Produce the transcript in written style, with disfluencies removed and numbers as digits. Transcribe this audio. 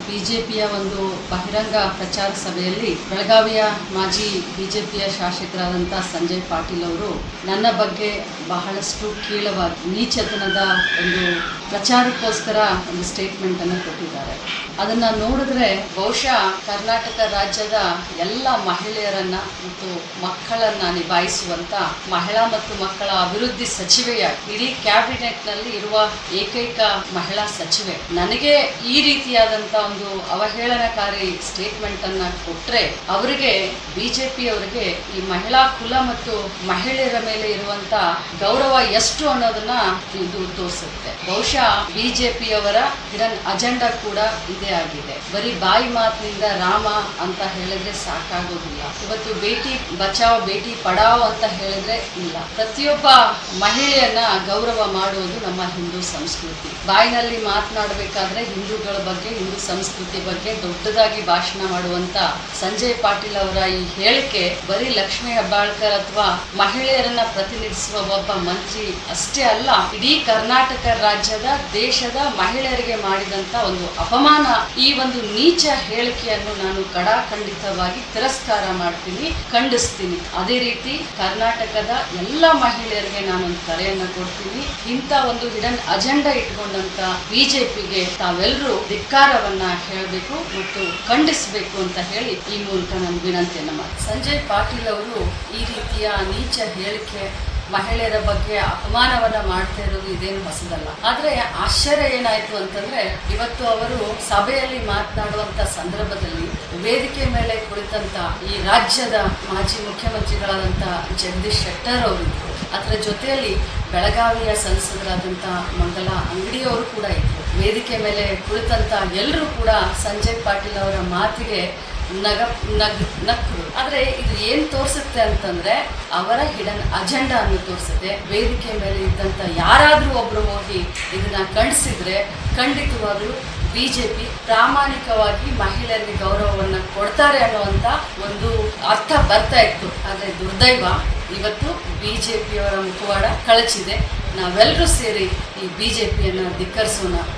ಬಿಜೆಪಿಯ ಒಂದು ಬಹಿರಂಗ ಪ್ರಚಾರ ಸಭೆಯಲ್ಲಿ ಬೆಳಗಾವಿಯ ಮಾಜಿ ಬಿಜೆಪಿಯ ಶಾಸಕರಾದಂಥ ಸಂಜಯ್ ಪಾಟೀಲ್ ಅವರು ನನ್ನ ಬಗ್ಗೆ ಬಹಳಷ್ಟು ಕೀಳವಾಗಿ ನೀಚತನದ ಒಂದು ಪ್ರಚಾರಕ್ಕೋಸ್ಕರ ಒಂದು ಸ್ಟೇಟ್ಮೆಂಟ್ ಅನ್ನು ಕೊಟ್ಟಿದ್ದಾರೆ. ಅದನ್ನ ನೋಡಿದ್ರೆ ಬಹುಶಃ ಕರ್ನಾಟಕ ರಾಜ್ಯದ ಎಲ್ಲ ಮಹಿಳೆಯರನ್ನ ಮತ್ತು ಮಕ್ಕಳನ್ನ ನಿಭಾಯಿಸುವಂತ ಮಹಿಳಾ ಮತ್ತು ಮಕ್ಕಳ ಅಭಿವೃದ್ಧಿ ಸಚಿವೆಯಾಗಿ ಇಡೀ ಕ್ಯಾಬಿನೆಟ್ನಲ್ಲಿ ಇರುವ ಏಕೈಕ ಮಹಿಳಾ ಸಚಿವೆ ನನಗೆ ಈ ರೀತಿಯಾದಂತ ಒಂದು ಅವಹೇಳನಕಾರಿ ಸ್ಟೇಟ್ಮೆಂಟ್ ಅನ್ನ ಕೊಟ್ರೆ ಅವರಿಗೆ ಬಿಜೆಪಿಯವರಿಗೆ ಈ ಮಹಿಳಾ ಕುಲ ಮತ್ತು ಮಹಿಳೆಯರ ಮೇಲೆ ಇರುವಂತ ಗೌರವ ಎಷ್ಟು ಅನ್ನೋದನ್ನ ಇದು ತೋರಿಸುತ್ತೆ. ಬಹುಶಃ ಬಿಜೆಪಿಯವರ ಹಿಡನ್ ಅಜೆಂಡಾ ಕೂಡ ಇದೇ ಆಗಿದೆ. ಬರೀ ಬಾಯಿ ಮಾತಿನಿಂದ ರಾಮ ಅಂತ ಹೇಳಿದ್ರೆ ಸಾಕಾಗೋದಿಲ್ಲ. ಇವತ್ತು ಬೇಟಿ ಬಚಾವ್ ಬೇಟಿ ಪಡಾವ್ ಅಂತ ಹೇಳಿದ್ರೆ ಇಲ್ಲ. ಪ್ರತಿಯೊಬ್ಬ ಮಹಿಳೆಯನ್ನ ಗೌರವ ಮಾಡುವುದು ನಮ್ಮ ಹಿಂದೂ ಸಂಸ್ಕೃತಿ. ಬಾಯಿನಲ್ಲಿ ಮಾತನಾಡಬೇಕಾದ್ರೆ ಹಿಂದೂಗಳ ಬಗ್ಗೆ ಹಿಂದೂ ಸಂಸ್ಕೃತಿ ಬಗ್ಗೆ ದೊಡ್ಡದಾಗಿ ಭಾಷಣ ಮಾಡುವಂತ ಸಂಜಯ್ ಪಾಟೀಲ್ ಅವರ ಈ ಹೇಳಿಕೆ ಬರೀ ಲಕ್ಷ್ಮೀ ಹೆಬ್ಬಾಳ್ಕರ್ ಅಥವಾ ಮಹಿಳೆಯರನ್ನ ಪ್ರತಿನಿಧಿಸುವ ಒಬ್ಬ ಮಂತ್ರಿ ಅಷ್ಟೇ ಅಲ್ಲ, ಇಡೀ ಕರ್ನಾಟಕ ರಾಜ್ಯದ ದೇಶದ ಮಹಿಳೆಯರಿಗೆ ಮಾಡಿದಂತ ಒಂದು ಅಪಮಾನ. ಈ ಒಂದು ನೀಚ ಹೇಳಿಕೆಯನ್ನು ನಾನು ಖಂಡಿತವಾಗಿ ತಿರಸ್ಕಾರ ಮಾಡ್ತೀನಿ, ಖಂಡಿಸ್ತೀನಿ. ಅದೇ ರೀತಿ ಕರ್ನಾಟಕದ ಎಲ್ಲ ಮಹಿಳೆಯರಿಗೆ ನಾನೊಂದು ಕರೆಯನ್ನ ಕೊಡ್ತೀನಿ. ಇಂಥ ಒಂದು ಹಿಡನ್ ಅಜೆಂಡಾ ಇಟ್ಕೊಂಡಂತ ಬಿಜೆಪಿಗೆ ತಾವೆಲ್ಲರೂ ಧಿಕ್ಕಾರವನ್ನ ಹೇಳಬೇಕು ಮತ್ತು ಖಂಡಿಸಬೇಕು ಅಂತ ಹೇಳಿ ಈ ಮೂಲಕ ನಾನು ವಿನಂತಿಯನ್ನ ಮಾಡ್ತೀನಿ. ಸಂಜಯ್ ಪಾಟೀಲ್ ಅವರು ಈ ರೀತಿಯ ನೀಚ ಹೇಳಿಕೆ ಮಹಿಳೆಯರ ಬಗ್ಗೆ ಅಪಮಾನವನ್ನ ಮಾಡ್ತಾ ಇರೋದು ಇದೇನು ಹೊಸದಲ್ಲ. ಆದ್ರೆ ಆಶ್ಚರ್ಯ ಏನಾಯ್ತು ಅಂತಂದ್ರೆ ಇವತ್ತು ಅವರು ಸಭೆಯಲ್ಲಿ ಮಾತನಾಡುವಂತ ಸಂದರ್ಭದಲ್ಲಿ ವೇದಿಕೆ ಮೇಲೆ ಕುಳಿತಂತ ಈ ರಾಜ್ಯದ ಮಾಜಿ ಮುಖ್ಯಮಂತ್ರಿಗಳಾದಂತ ಜಗದೀಶ್ ಶೆಟ್ಟರ್ ಅವರಿದ್ರು. ಅದರ ಜೊತೆಯಲ್ಲಿ ಬೆಳಗಾವಿಯ ಸಂಸದರಾದಂತ ಮಂಗಲಾ ಅಂಗಡಿಯವರು ಕೂಡ ಇದ್ರು. ವೇದಿಕೆ ಮೇಲೆ ಕುಳಿತಂತ ಎಲ್ಲರೂ ಕೂಡ ಸಂಜಯ್ ಪಾಟೀಲ್ ಅವರ ಮಾತಿಗೆ ನಕ್ಕರು. ಆದ್ರೆ ಇದು ಏನ್ ತೋರಿಸುತ್ತೆ ಅಂತಂದ್ರೆ ಅವರ ಹಿಡನ್ ಅಜೆಂಡಾ ಅನ್ನು ತೋರಿಸುತ್ತೆ. ವೇದಿಕೆ ಮೇಲೆ ಇದ್ದಂತ ಯಾರಾದ್ರೂ ಒಬ್ರು ಹೋಗಿ ಇದನ್ನ ಖಂಡಿಸಿದ್ರೆ ಖಂಡಿತವಾಗ್ಲೂ ಬಿಜೆಪಿ ಪ್ರಾಮಾಣಿಕವಾಗಿ ಮಹಿಳೆಯರಿಗೆ ಗೌರವವನ್ನ ಕೊಡ್ತಾರೆ ಅನ್ನುವಂತ ಒಂದು ಅರ್ಥ ಬರ್ತಾ ಇತ್ತು. ಆದ್ರೆ ದುರ್ದೈವ ಇವತ್ತು ಬಿಜೆಪಿಯವರ ಮುಖವಾಡ ಕಳಚಿದೆ. ನಾವೆಲ್ಲರೂ ಸೇರಿ ಈ ಬಿಜೆಪಿಯನ್ನ ಧಿಕ್ಕರಿಸೋಣ.